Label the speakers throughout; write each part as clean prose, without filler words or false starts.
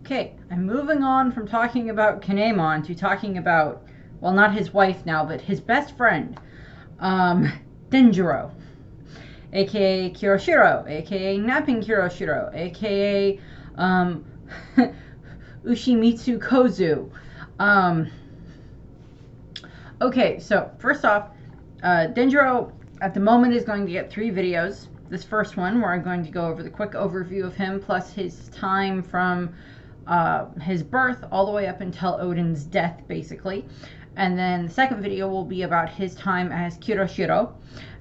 Speaker 1: Okay, I'm moving on from talking about Kinemon to talking about, well, not his wife now, but his best friend, Denjiro, aka Kiroshiro, aka Napping Kiroshiro, aka Ushimitsu Kozu. Um, okay, so first off, Denjiro at the moment is going to get 3 videos. This first one, where I'm going to go over the quick overview of him, plus his time from his birth all the way up until Odin's death, basically. And then the second video will be about his time as Kiroshiro.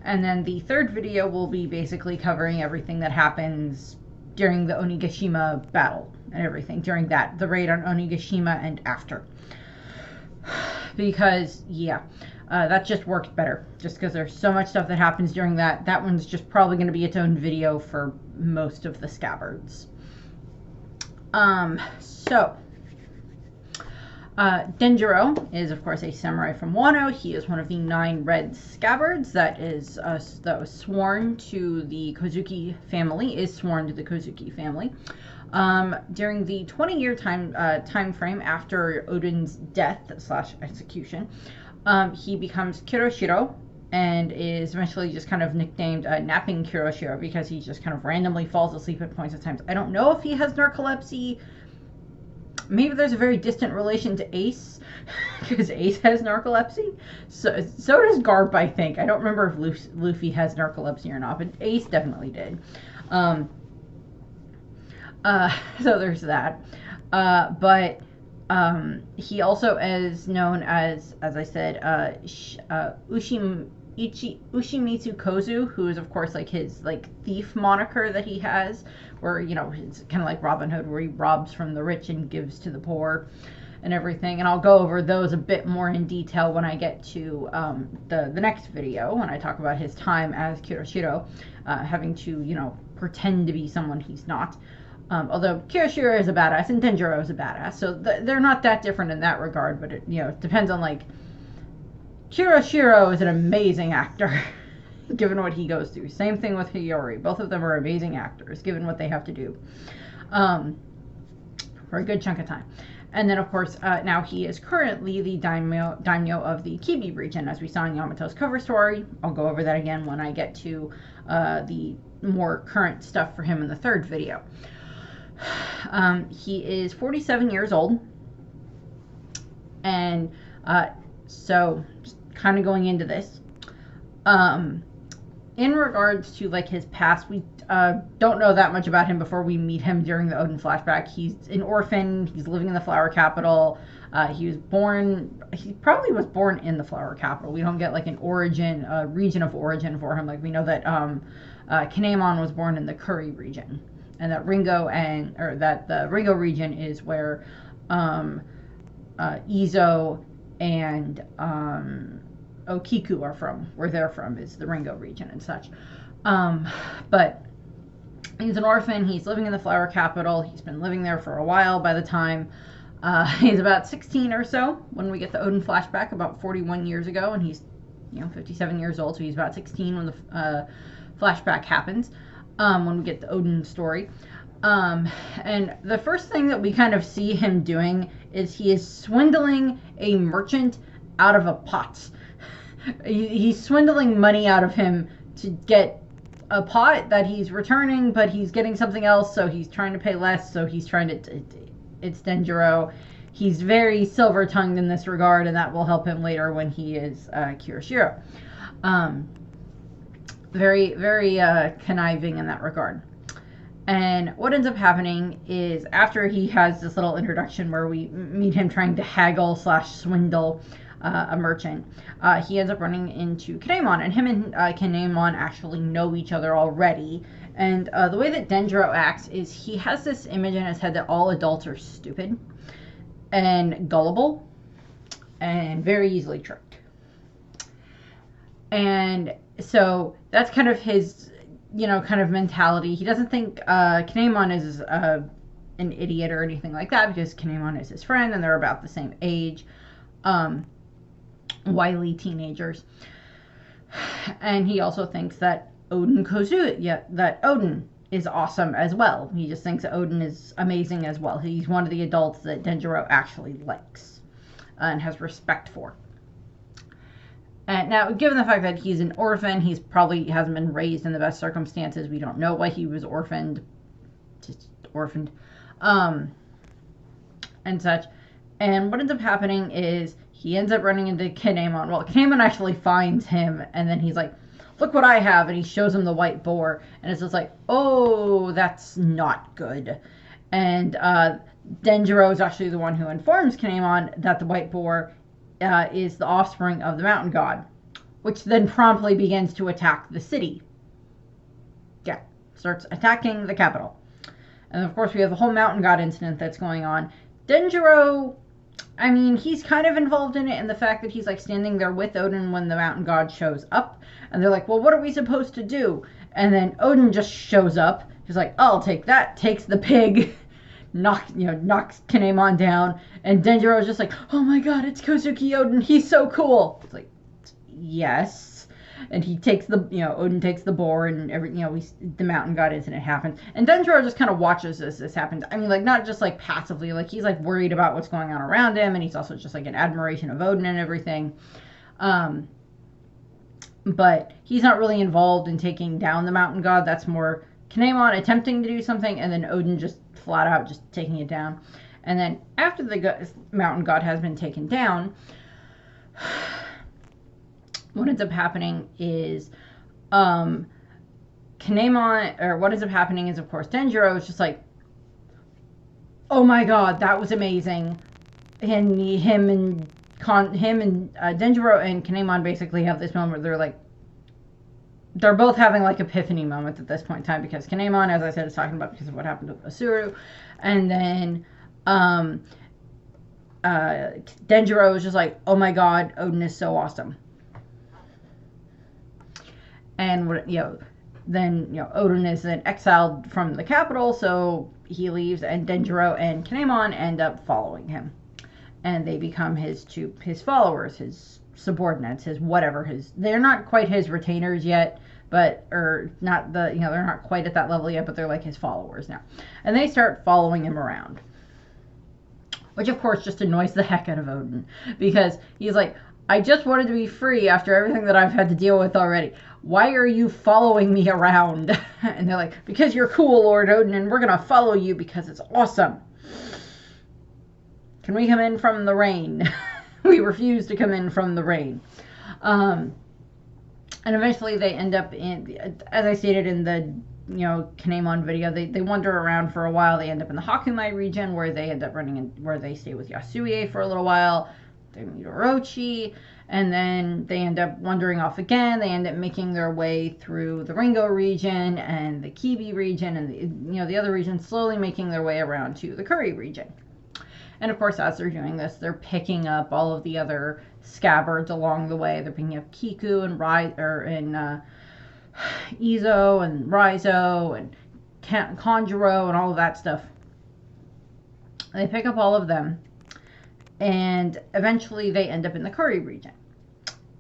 Speaker 1: And then the third video will be basically covering everything that happens during the Onigashima battle and everything during that, the raid on Onigashima and after. Because, yeah, that just works better. Just because there's so much stuff that happens during that. That one's just probably going to be its own video for most of the Scabbards. Denjiro is, of course, a samurai from Wano. He is one of the 9 red Scabbards that was sworn to the Kozuki family, during the 20-year time frame after Odin's death / execution. He becomes Kiroshiro and is eventually just kind of nicknamed Napping Kiroshiro because he just kind of randomly falls asleep at points of times. I don't know if he has narcolepsy. Maybe there's a very distant relation to Ace, because Ace has narcolepsy. So does Garp, I think. I don't remember if Luffy has narcolepsy or not, but Ace definitely did. So there's that. But he also is known as I said, Ushimitsu Kozu, who is, of course, like his thief moniker that he has, where, you know, it's kind of like Robin Hood, where he robs from the rich and gives to the poor and everything. And I'll go over those a bit more in detail when I get to the next video, when I talk about his time as Kiroshiro, having to, you know, pretend to be someone he's not. Although Kiroshiro is a badass and Denjiro is a badass, so they're not that different in that regard, but it, you know, it depends on, like, Kiroshiro is an amazing actor, given what he goes through. Same thing with Hiyori. Both of them are amazing actors, given what they have to do for a good chunk of time. And then, of course, now he is currently the daimyo of the Kibi region, as we saw in Yamato's cover story. I'll go over that again when I get to the more current stuff for him in the third video. He is 47 years old, and so just kind of going into this, in regards to, like, his past, we don't know that much about him before we meet him during the Odin flashback. He's an orphan. He's living in the Flower Capital. He probably was born in the Flower Capital. We don't get, like, an origin, region of origin for him. Like, we know that Kinemon was born in the Curry region, and that the Ringo region is where Izo and Okiku are from, where they're from, is the Ringo region and such. But he's an orphan. He's living in the Flower Capital. He's been living there for a while by the time he's about 16 or so when we get the Odin flashback, about 41 years ago, and he's, you know, 57 years old, so he's about 16 when the flashback happens, when we get the Odin story. And the first thing that we kind of see him doing is he is swindling a merchant out of a pot. He's swindling money out of him to get a pot that he's returning, but he's getting something else, so he's trying to pay less, so he's trying to... It's Denjiro. He's very silver-tongued in this regard, and that will help him later when he is Kiroshiro. Very, very conniving in that regard. And what ends up happening is, after he has this little introduction where we meet him trying to haggle / swindle a merchant, he ends up running into Kinemon, and him and Kinemon actually know each other already. And the way that Denjiro acts is he has this image in his head that all adults are stupid and gullible and very easily tricked. And so that's kind of his, you know, kind of mentality. He doesn't think Kinemon is an idiot or anything like that, because Kinemon is his friend and they're about the same age. Wily teenagers. And he also thinks that Odin is awesome as well. He just thinks Odin is amazing as well. He's one of the adults that Denjiro actually likes and has respect for. And now, given the fact that he's an orphan, he's probably hasn't been raised in the best circumstances. We don't know why he was orphaned, and such. And what ends up happening is he ends up running into Kinemon. Well, Kinemon actually finds him, and then he's like, look what I have, and he shows him the white boar, and it's just like, oh, that's not good. And Denjiro is actually the one who informs Kinemon that the white boar is the offspring of the mountain god, which then promptly begins to attack the city. Yeah, starts attacking the capital. And of course we have the whole mountain god incident that's going on. Denjiro, I mean, he's kind of involved in it in the fact that he's like standing there with Odin when the mountain god shows up. And they're like, well, what are we supposed to do? And then Odin just shows up. He's like, I'll take that. Takes the pig, knocks Kinemon down. And Denjiro is just like, oh my god, it's Kozuki Odin. He's so cool. It's like, yes. And he takes the, Odin takes the boar, and the mountain god incident happens. And Denjiro just kind of watches this happen. I mean, like, not just like passively, like he's like worried about what's going on around him, and he's also just like in admiration of Odin and everything. But he's not really involved in taking down the mountain god. That's more Kinemon attempting to do something, and then Odin just flat out just taking it down. And then after the mountain god has been taken down, what ends up happening is Kinemon, or what ends up happening is, of course, Denjiro is just like, oh my god, that was amazing. And him and Denjiro and Kinemon basically have this moment where they're both having like epiphany moments at this point in time, because Kinemon, as I said, is talking about because of what happened to Asuru, and then Denjiro is just like, oh my god, Odin is so awesome. And then Odin is then exiled from the capital, so he leaves, and Denjiro and Kinemon end up following him. And they become his followers, his subordinates, they're not quite his retainers yet, they're not quite at that level yet, but they're like his followers now. And they start following him around. Which of course just annoys the heck out of Odin, because he's like, I just wanted to be free after everything that I've had to deal with already. Why are you following me around? And they're like, because you're cool, Lord Odin, and we're gonna follow you because it's awesome. Can we come in from the rain? We refuse to come in from the rain. And eventually they end up in, as I stated in the Kinemon video, they wander around for a while. They end up in the Hakumai region, where they end up where they stay with Yasue for a little while. They meet Orochi, and then they end up wandering off again. They end up making their way through the Ringo region and the Kibi region, and the other regions, slowly making their way around to the Kuri region. And of course, as they're doing this, they're picking up all of the other Scabbards along the way. They're picking up Kiku and Izo and Raizo and Kanjuro and all of that stuff. They pick up all of them, and eventually they end up in the Kuri region.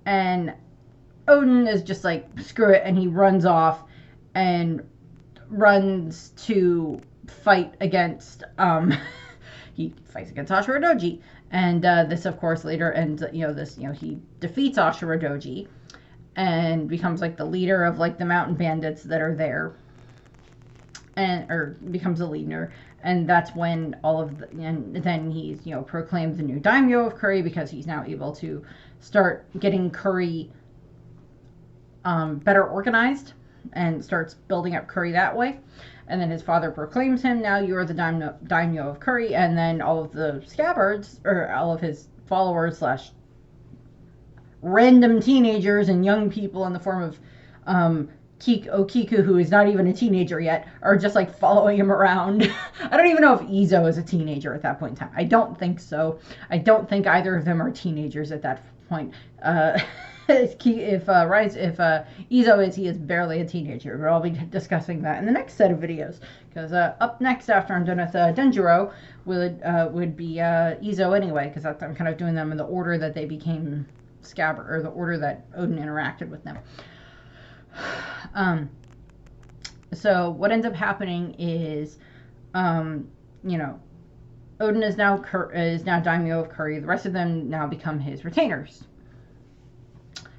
Speaker 1: And Odin is just like, screw it, and he runs off and runs to fight against he fights against Ashura Doji, and this of course later ends, he defeats Ashura Doji and becomes like the leader of like the mountain bandits that are there, or becomes a leader. And that's when then he's proclaimed the new daimyo of Kuri, because he's now able to start getting Kuri better organized and starts building up Kuri that way. And then his father proclaims him, now you are the daimyo of Kuri. And then all of the Scabbards, or all of his followers / random teenagers and young people in the form of Kiku, who is not even a teenager yet, are just like following him around. I don't even know if Izo is a teenager at that point in time. I don't think so. I don't think either of them are teenagers at that point. If Izo is, he is barely a teenager, but I'll be discussing that in the next set of videos, because up next after I'm done with Denjiro would be Izo anyway, because I'm kind of doing them in the order that they became Scabbard, or the order that Odin interacted with them. So what ends up happening is, you know, Odin is now daimyo of Curry. The rest of them now become his retainers.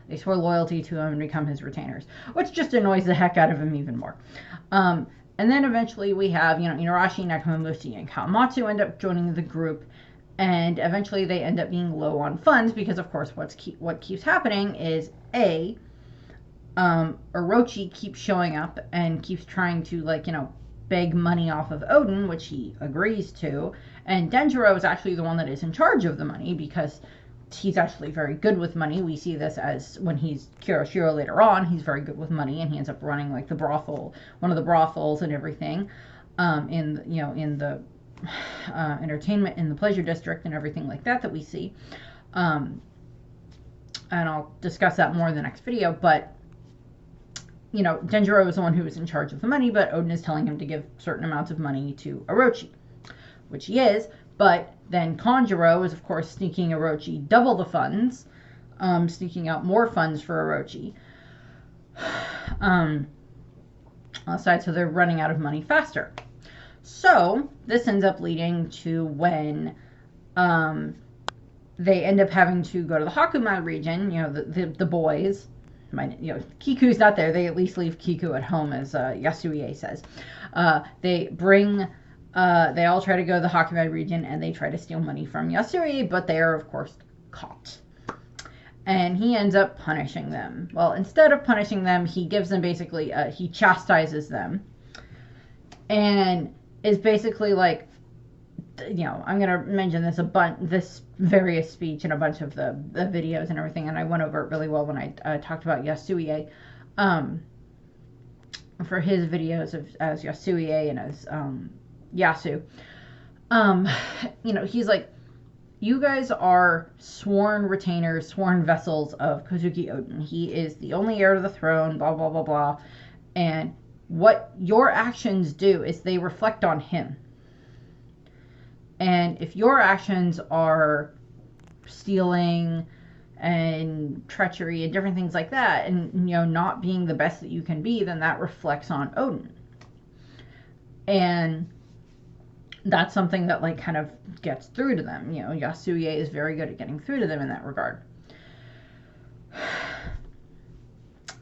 Speaker 1: They swore loyalty to him and become his retainers, which just annoys the heck out of him even more. And then eventually we have, Inarashi, Nekomamushi, and Kawamatsu end up joining the group, and eventually they end up being low on funds because, of course, what keeps happening is Orochi keeps showing up and keeps trying to beg money off of Odin, which he agrees to, and Denjiro is actually the one that is in charge of the money because he's actually very good with money. We see this as when he's Kiyoshiro later on. He's very good with money, and he ends up running like the brothel, one of the brothels and everything, in the entertainment in the pleasure district and everything like that we see. And I'll discuss that more in the next video. But Denjiro is the one who is in charge of the money, but Odin is telling him to give certain amounts of money to Orochi, which he is. But then Kanjuro is, of course, sneaking Orochi double the funds, sneaking out more funds for Orochi. Aside, so they're running out of money faster. So this ends up leading to when they end up having to go to the Hakuman region. The boys. Kiku's not there. They at least leave Kiku at home, as Yasue says. They all try to go to the Hakuman region, and they try to steal money from Yasui, but they are, of course, caught. And he ends up punishing them. Well, instead of punishing them, he gives them basically, he chastises them. And is basically like, I'm going to mention this various speech in a bunch of the videos and everything, and I went over it really well when I talked about Yasui. For his videos as Yasui and as, Yasu. He's like, you guys are sworn retainers, sworn vessels of Kozuki Odin. He is the only heir to the throne, blah, blah, blah, blah. And what your actions do is they reflect on him. And if your actions are stealing and treachery and different things like that, and, not being the best that you can be, then that reflects on Odin. And that's something that kind of gets through to them. Yasue is very good at getting through to them in that regard.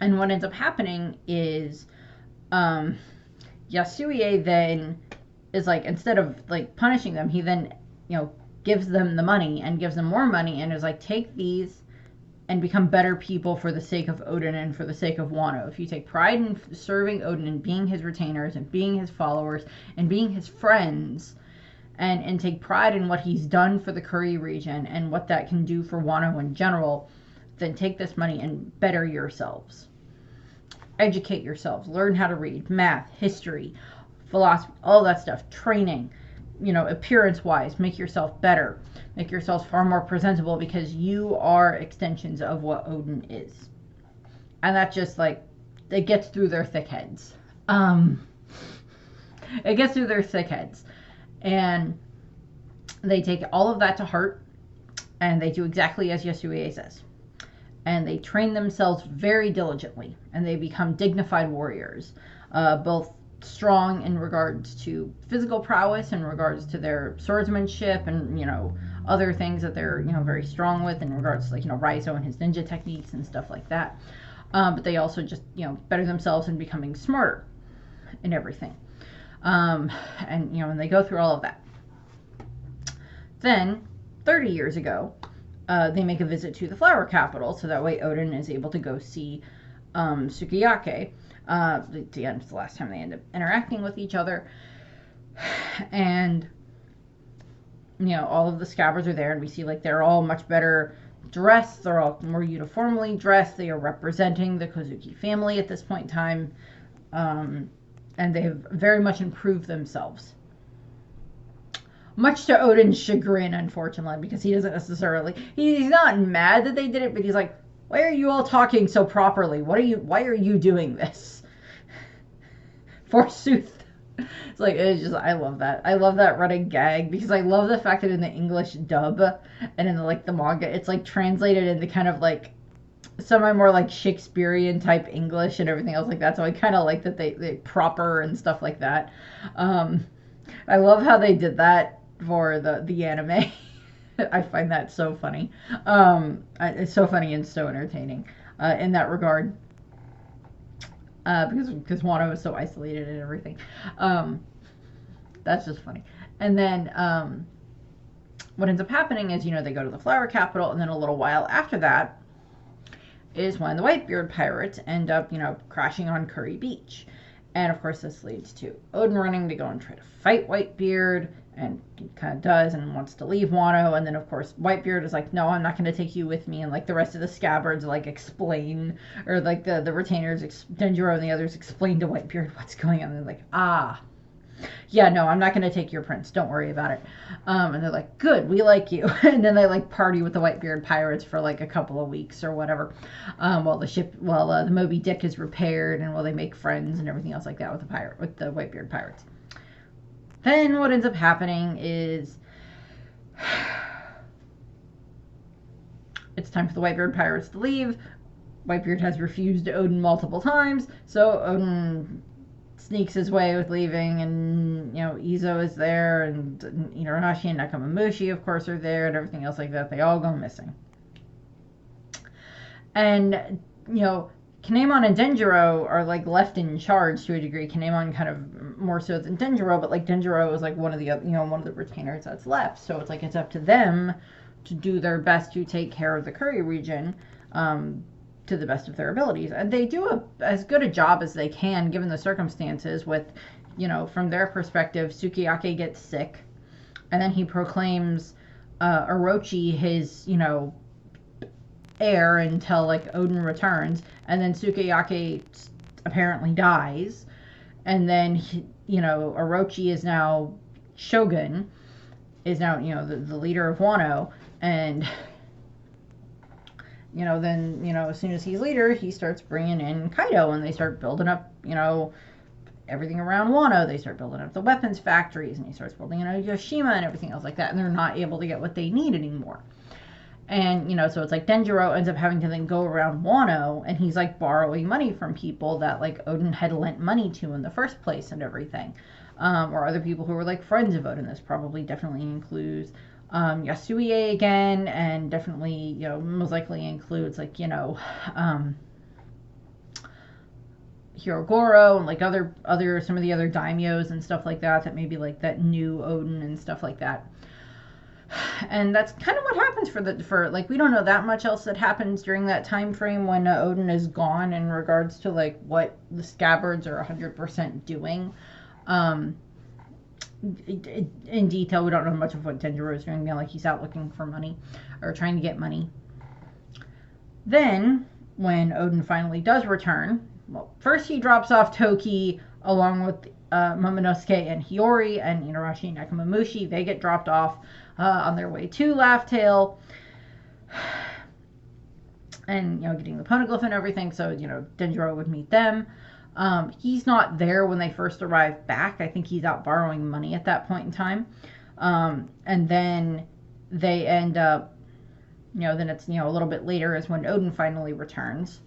Speaker 1: And what ends up happening is Yasue then is instead of punishing them, he then gives them the money and gives them more money and is like, take these and become better people for the sake of Odin and for the sake of Wano. If you take pride in serving Odin and being his retainers and being his followers and being his friends, and take pride in what he's done for the Curry region and what that can do for Wano in general, then take this money and better yourselves. Educate yourselves. Learn how to read, math, history, philosophy, all that stuff, training, appearance-wise, make yourself better. Make yourselves far more presentable because you are extensions of what Odin is. And that just, it gets through their thick heads. It gets through their thick heads. And they take all of that to heart, and they do exactly as Yasue says. And they train themselves very diligently, and they become dignified warriors, both strong in regards to physical prowess, in regards to their swordsmanship, and other things that they're very strong with in regards to Raizo and his ninja techniques and stuff like that. But they also just better themselves in becoming smarter in everything. And they go through all of that. Then 30 years ago, they make a visit to the flower capital, so that way Odin is able to go see Sukiyake. It's the last time they end up interacting with each other. And all of the Scabbards are there, and we see they're all much better dressed. They're all more uniformly dressed. They are representing the Kozuki family at this point in time. And they have very much improved themselves. Much to Odin's chagrin, unfortunately, because he doesn't necessarily... He's not mad that they did it, but he's like, why are you all talking so properly? Why are you doing this? Forsooth. I love that. I love that running gag, because I love the fact that in the English dub and in the manga, it's translated into kind of semi more like Shakespearean type English and everything else like that. So I kind of like that they proper and stuff like that. Um, I love how they did that for the anime. I find that so funny. It's so funny and so entertaining in that regard. Because Wano is so isolated and everything. Um, that's just funny. And then what ends up happening is, they go to the flower capital, and then a little while after that is when the Whitebeard pirates end up, crashing on Curry Beach. And of course, this leads to Odin running to go and try to fight Whitebeard, and he kind of does and wants to leave Wano. And then, of course, Whitebeard is like, no, I'm not going to take you with me. And like the rest of the Scabbards like explain, or like the retainers, Denjiro and the others explain to Whitebeard what's going on. And they're like, yeah, no, I'm not going to take your prince. Don't worry about it. And they're like, good, we like you. And then they like party with the Whitebeard pirates for like a couple of weeks or whatever. While the Moby Dick is repaired, and while they make friends and everything else like that with the Whitebeard pirates. Then what ends up happening is it's time for the Whitebeard pirates to leave. Whitebeard has refused Odin multiple times, so Odin sneaks his way with leaving, and Izo is there, and Inarashi and Nakamamushi of course are there, and everything else like that. They all go missing, and Kinemon and Denjiro are like left in charge to a degree. Kinemon kind of more so than Denjiro, but like Denjiro is like one of the retainers that's left, so it's like it's up to them to do their best to take care of the Curry region to the best of their abilities. And they do as good a job as they can given the circumstances with, from their perspective, Sukiyake gets sick, and then he proclaims Orochi his, heir until like Odin returns, and then Sukiyake apparently dies, and then Orochi is now shogun, is now the leader of Wano, and then, as soon as he's leader, he starts bringing in Kaido, and they start building up, everything around Wano. They start building up the weapons factories, and he starts building Yoshima and everything else like that, and they're not able to get what they need anymore. And, so it's like Denjiro ends up having to then go around Wano, and he's like borrowing money from people that like Odin had lent money to in the first place and everything. Or other people who were like friends of Odin. This definitely includes Yasue again, and definitely, most likely includes like, Hirogoro and like some of the other daimyos and stuff like that maybe like that new Odin and stuff like that. And that's kind of what happens for like, we don't know that much else that happens during that time frame when Odin is gone in regards to like what the Scabbards are 100% doing. In detail, we don't know much of what Denjiro is doing. Like, he's out looking for money, or trying to get money. Then, when Odin finally does return, well, first he drops off Toki along with Momonosuke and Hiyori, and Inarashi and Nakamamushi. They get dropped off on their way to Laugh Tale, and getting the poneglyph and everything. So Denjiro would meet them. He's not there when they first arrive back. I think he's out borrowing money at that point in time. And then they end up, then it's, a little bit later is when Odin finally returns.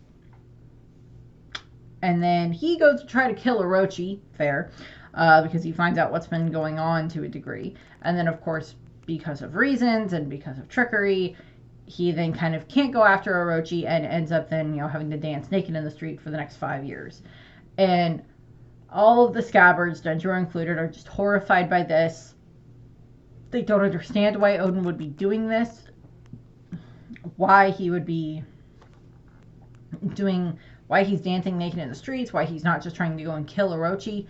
Speaker 1: And then he goes to try to kill Orochi, because he finds out what's been going on to a degree. And then, of course, because of reasons and because of trickery, he then kind of can't go after Orochi, and ends up then, having to dance naked in the street for the next 5 years. And all of the Scabbards, Denjiro included, are just horrified by this. They don't understand why Odin would be doing this, why he would be why he's dancing naked in the streets, why he's not just trying to go and kill Orochi.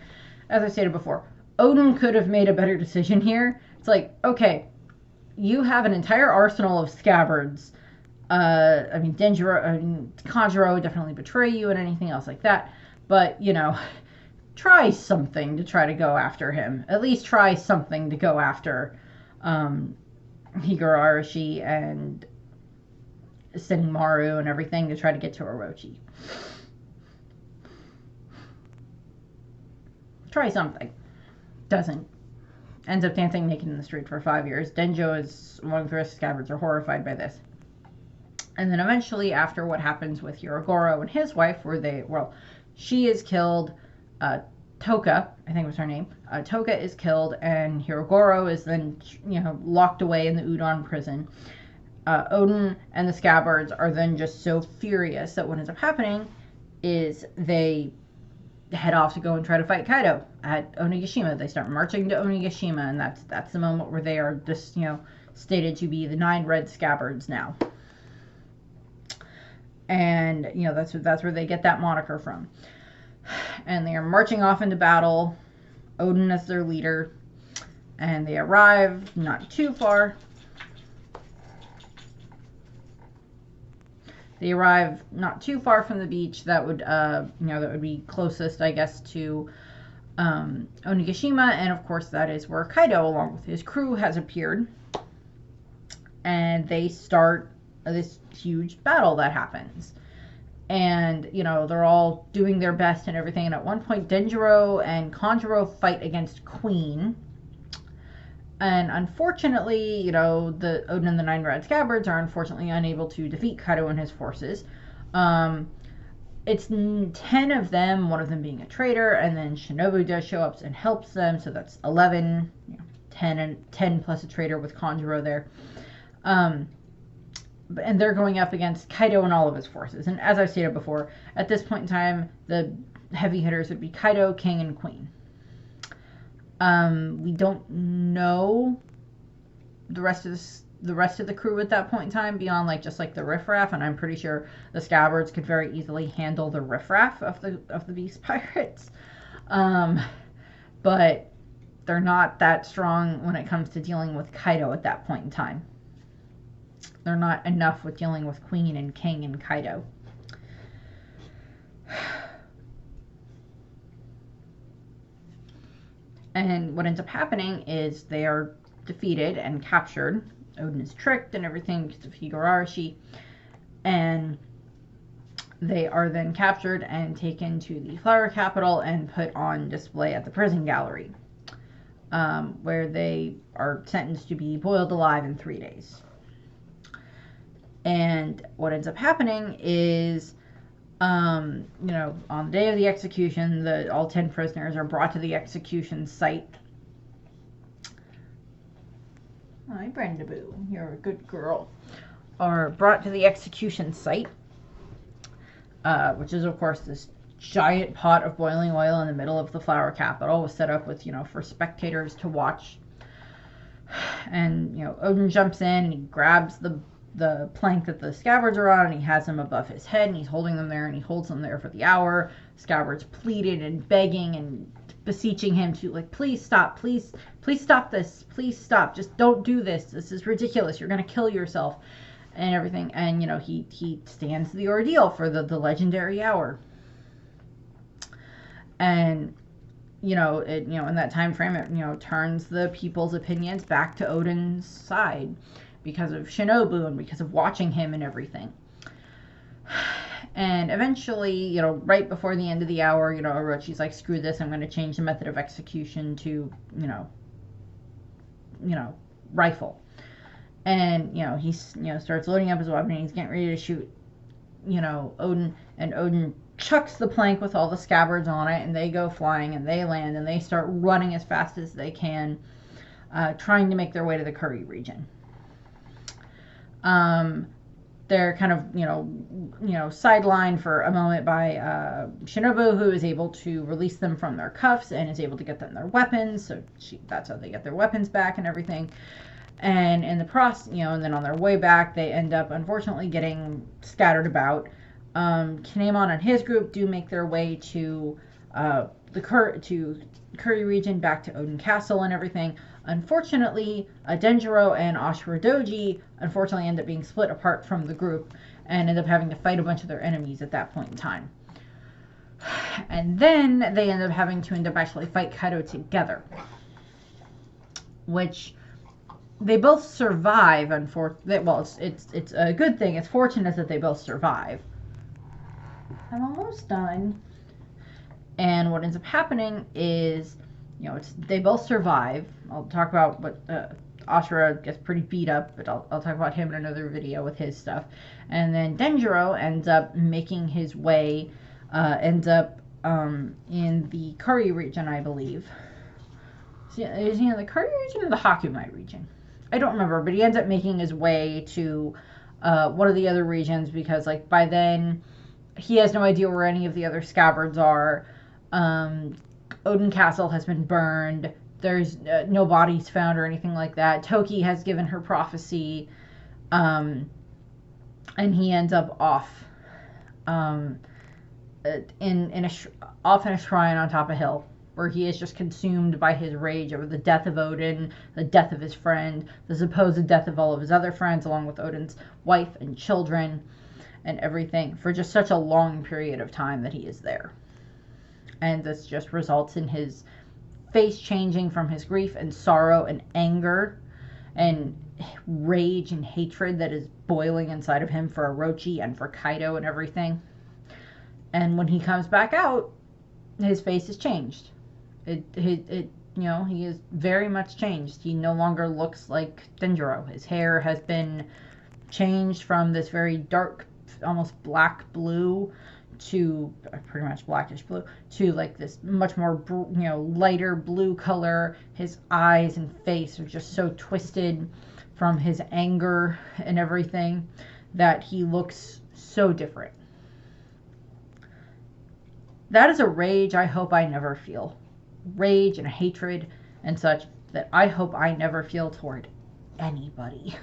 Speaker 1: As I stated before, Odin could have made a better decision here. It's like, okay, you have an entire arsenal of Scabbards. Kanjuro would definitely betray you and anything else like that. But, try something to try to go after him. At least try something to go after Higurashi and Senmaru and everything to try to get to Orochi. Try something. Doesn't. Ends up dancing naked in the street for 5 years. Denjo is, along with the rest of Scabbards, are horrified by this. And then eventually, after what happens with Hirogoro and his wife, she is killed. Toka, I think was her name. Toka is killed, and Hirogoro is then, locked away in the Udon prison. Oden and the Scabbards are then just so furious that what ends up happening is they head off to go and try to fight Kaido at Onigashima. They start marching to Onigashima, and that's the moment where they are just, stated to be the 9 red Scabbards now. And, that's where they get that moniker from. And they are marching off into battle, Oden as their leader, and they arrive not too far. They arrive not too far from the beach that would, that would be closest, I guess, to Onigashima, and of course that is where Kaido, along with his crew, has appeared. And they start this huge battle that happens. And, they're all doing their best and everything. And at one point, Denjiro and Kanjuro fight against Queen. And unfortunately, the Oden and the 9 Red Scabbards are unfortunately unable to defeat Kaido and his forces. It's 10 of them, one of them being a traitor, and then Shinobu does show up and helps them. So that's 11, 10 plus a traitor with Kanjuro there. And they're going up against Kaido and all of his forces. And as I've stated before, at this point in time, the heavy hitters would be Kaido, King, and Queen. We don't know the rest of the crew at that point in time beyond just the riffraff, and I'm pretty sure the Scabbards could very easily handle the riffraff of the Beast Pirates. But they're not that strong when it comes to dealing with Kaido at that point in time. They're not enough with dealing with Queen and King and Kaido. And what ends up happening is they are defeated and captured. Oden is tricked and everything because of Higurashi. And they are then captured and taken to the flower capital and put on display at the prison gallery, where they are sentenced to be boiled alive in 3 days. And what ends up happening is, on the day of the execution, all 10 prisoners are brought to the execution site. Hi, Brenda Boo, you're a good girl. Are brought to the execution site, which is, of course, this giant pot of boiling oil in the middle of the flower capital, was set up with, for spectators to watch. And, Oden jumps in and he grabs the plank that the Scabbards are on, and he has them above his head, and he's holding them there, and he holds them there for the hour. Scabbards pleaded and begging and beseeching him to, please stop, please stop this, please stop, just don't do this, this is ridiculous, you're gonna kill yourself, and everything. And, he stands the ordeal for the legendary hour. And, in that time frame, it, turns the people's opinions back to Oden's side, because of Shinobu and because of watching him and everything. And eventually, right before the end of the hour, Orochi's like, screw this, I'm going to change the method of execution to, rifle. And, he, starts loading up his weapon, and he's getting ready to shoot, Oden, and Oden chucks the plank with all the Scabbards on it, and they go flying, and they land, and they start running as fast as they can, trying to make their way to the Curry region. They're kind of, sidelined for a moment by Shinobu, who is able to release them from their cuffs and is able to get them their weapons. So that's how they get their weapons back and everything. And in the process, and then on their way back, they end up unfortunately getting scattered about. Kinemon and his group do make their way to the Curry region, back to Oden Castle and everything. Unfortunately, Denjiro and Ashura-doji unfortunately end up being split apart from the group and end up having to fight a bunch of their enemies at that point in time. And then they end up having to actually fight Kaido together, which they both survive. Well, it's a good thing. It's fortunate that they both survive. I'm almost done. And what ends up happening is, they both survive. I'll talk about what Ashura gets pretty beat up, but I'll talk about him in another video with his stuff. And then Denjiro ends up making his way, ends up in the Kari region, I believe. Is he in the Kari region or the Hakumai region? I don't remember, but he ends up making his way to one of the other regions because, like, by then he has no idea where any of the other Scabbards are. Odin Castle has been burned. There's no bodies found or anything like that. Toki has given her prophecy, and he ends up off off in a shrine on top of a hill, where he is just consumed by his rage over the death of Odin, the death of his friend, the supposed death of all of his other friends, along with Odin's wife and children and everything, for just such a long period of time that he is there. And this just results in his face changing from his grief and sorrow and anger and rage and hatred that is boiling inside of him for Orochi and for Kaido and everything. And when he comes back out, his face is changed. You know, he is very much changed. He no longer looks like Denjiro. His hair has been changed from this very dark, almost black blue, to pretty much blackish blue, to like this much more, you know, lighter blue color. His eyes and face are just so twisted from his anger and everything that he looks so different. That is a rage I hope I never feel. Rage and hatred and such that I hope I never feel toward anybody.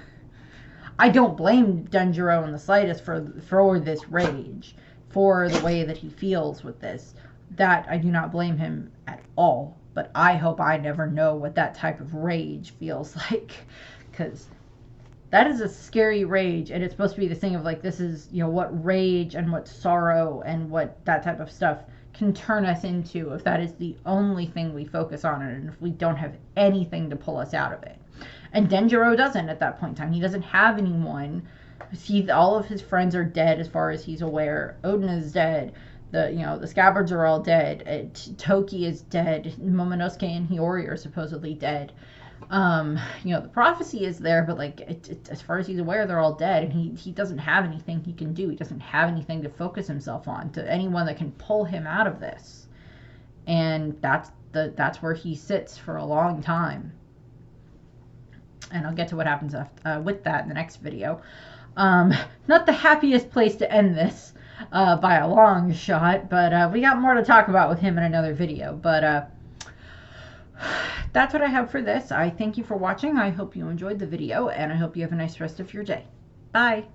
Speaker 1: I don't blame Denjiro in the slightest for this rage, for the way that he feels with this. That I do not blame him at all. But I hope I never know what that type of rage feels like, because that is a scary rage, and it's supposed to be the thing of like, this is, you know, what rage and what sorrow and what that type of stuff can turn us into if that is the only thing we focus on, and if we don't have anything to pull us out of it. And Denjiro doesn't at that point in time. He doesn't have anyone. All of his friends are dead as far as he's aware. Odin is dead. The Scabbards are all dead. Toki is dead. Momonosuke and Hiyori are supposedly dead. The prophecy is there, but like as far as he's aware, they're all dead, and he doesn't have anything he can do. He doesn't have anything to focus himself on, to anyone that can pull him out of this. And that's where he sits for a long time. And I'll get to what happens with that in the next video. Not the happiest place to end this by a long shot, but we got more to talk about with him in another video. But that's what I have for this. I thank you for watching. I hope you enjoyed the video, and I hope you have a nice rest of your day. Bye.